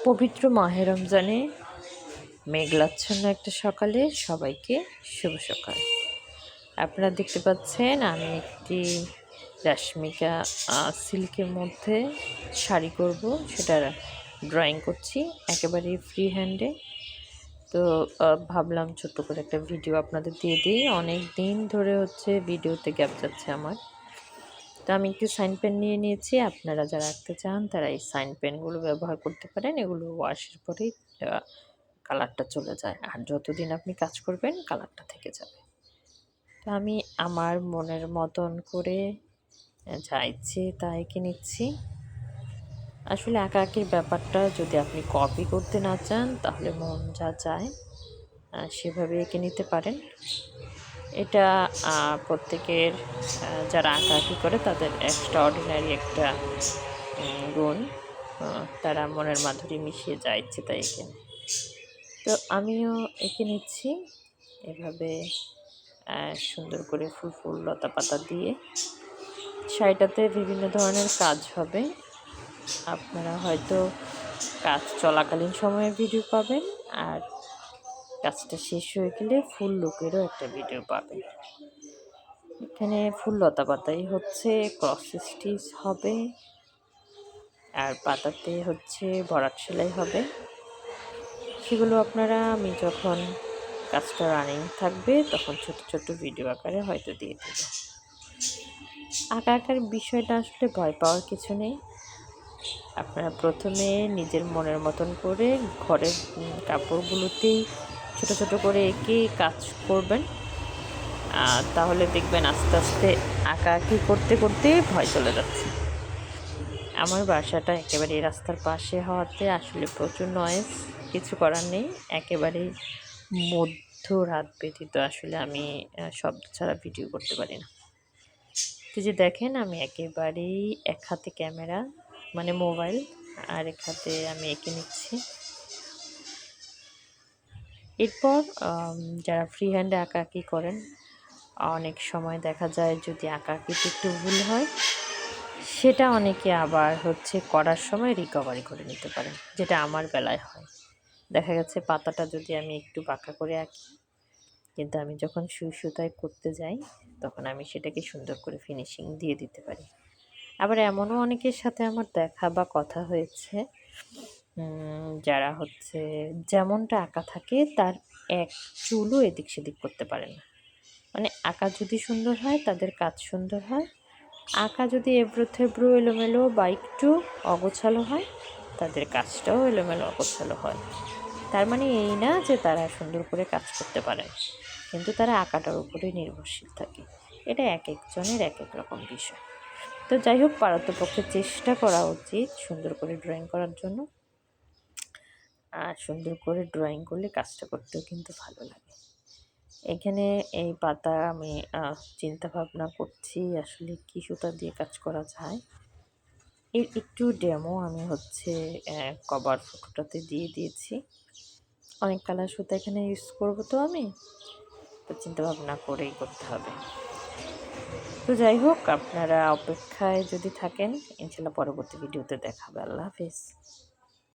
পবিত্র মাহে রমজানে মেঘলাচ্ছন্ন একটা সকালে সবাইকে শুভ সকাল। আপনারা দেখতে পাচ্ছেন আমি একটি রাশমিকা সিল্কের মধ্যে শাড়ি করব, সেটা ড্রয়িং করছি একেবারেই ফ্রি হ্যান্ডে। তো ভাবলাম ছোট্ট করে একটা ভিডিও আপনাদের দিয়ে দিই। অনেক দিন ধরে ভিডিওতে গ্যাপ যাচ্ছে আমার। তো আমি একটু সাইন পেন নিয়ে নিয়েছি। আপনারা যারা আঁকতে চান তারা এই সাইন পেনগুলো ব্যবহার করতে পারেন। এগুলো ওয়াশের পরেই কালারটা চলে যায়, আর যতদিন আপনি কাজ করবেন কালারটা থেকে যাবে। তো আমি আমার মনের মতন করে যা ইচ্ছে তা এঁকে নিচ্ছি। আসলে আঁকাআঁকির ব্যাপারটা যদি আপনি কপি করতে না চান তাহলে মন যা চায় সেভাবে এঁকে নিতে পারেন। এটা প্রত্যেকের যারা আঁকাআঁকি করে তাদের এক্সট্রা অর্ডিনারি একটা গুণ। তারা মনের মাধুরী মিশিয়ে যা ইচ্ছে তাই এঁকে নেয়। তো আমিও এঁকে নিচ্ছি এভাবে সুন্দর করে ফুল ফুল লতা পাতা দিয়ে। শাড়িটাতে বিভিন্ন ধরনের কাজ হবে, আপনারা হয়তো কাজ চলাকালীন সময়ে ভিডিও পাবেন, আর কাজটা শেষ হয়ে গেলে ফুল লুকেরও একটা ভিডিও পাবেন। এখানে ফুল লতা পাতাই ক্রস স্টিচ হবে, আর পাতাতে ভরাট সেলাই হবে। সেগুলো আপনারা আমি যখন কাজটা রানিং থাকবে তখন ছোট ছোট ভিডিও আকারে হয়তো দিয়ে দেব। আঁকার বিষয়টা আসলে ভয় পাওয়ার কিছু নেই। আপনারা প্রথমে নিজের মনের মতন করে ঘরের কাপড়গুলোতেই ছোট ছোট করে এঁকে কাজ করবেন, তাহলে দেখবেন আস্তে আস্তে আঁকাআঁকি করতে করতে ভয় চলে যাচ্ছে। আমার বাসাটা একেবারে রাস্তার পাশে হওয়াতে আসলে প্রচুর নয়েজ, কিছু করার নেই। একেবারেই মধ্যরাত ব্যতীত আসলে আমি শব্দ ছাড়া ভিডিও করতে পারি না। তো যে দেখেন আমি একেবারেই এক হাতে ক্যামেরা মানে মোবাইল, আর এক হাতে আমি এঁকে নিচ্ছি। এরপর যারা ফ্রি হ্যান্ডে আঁকাআঁকি করেন, অনেক সময় দেখা যায় যদি আঁকাআঁকিতে একটু ভুল হয় সেটা অনেকে আবার করার সময় রিকভারি করে নিতে পারেন, যেটা আমার বেলায় হয়। দেখা গেছে পাতাটা যদি আমি একটু বাঁকা করে আঁকি, কিন্তু আমি যখন সুই সুতায় করতে যাই তখন আমি সেটাকে সুন্দর করে ফিনিশিং দিয়ে দিতে পারি। আবার এমনও অনেকের সাথে আমার দেখা বা কথা হয়েছে যারা যেমনটা আঁকা থাকে তার এক চুলও এদিক সেদিক করতে পারে না। মানে আঁকা যদি সুন্দর হয় তাদের কাজ সুন্দর হয়, আঁকা যদি এবড়ো থেবড়ো এলোমেলো বা একটু অগোছালো হয় তাদের কাজটাও এলোমেলো অগোছালো হয়। তার মানে এই না যে তারা সুন্দর করে কাজ করতে পারে, কিন্তু তারা আঁকাটার উপরেই নির্ভরশীল থাকে। এটা এক একজনের এক এক রকম বিষয়। তো যাই হোক, পারতপক্ষে চেষ্টা করা উচিত সুন্দর করে ড্রয়িং করার জন্য। আর সুন্দর করে ড্রয়িং করলে কাজটা করতেও কিন্তু ভালো লাগে। এখানে এই পাতা আমি চিন্তা ভাবনা করছি আসলে কী সুতা দিয়ে কাজ করা যায়। এর একটু ডেমো আমি কভার ফটোটাতে দিয়ে দিয়েছি। অনেক কালার সুতা এখানে ইউজ করবো, তো আমি তো চিন্তা ভাবনা করেই করতে হবে। তো যাই হোক, আপনারা অপেক্ষায় যদি থাকেন ইনশাল্লাহ পরবর্তী ভিডিওতে দেখাবে। আল্লাহ হাফিজ।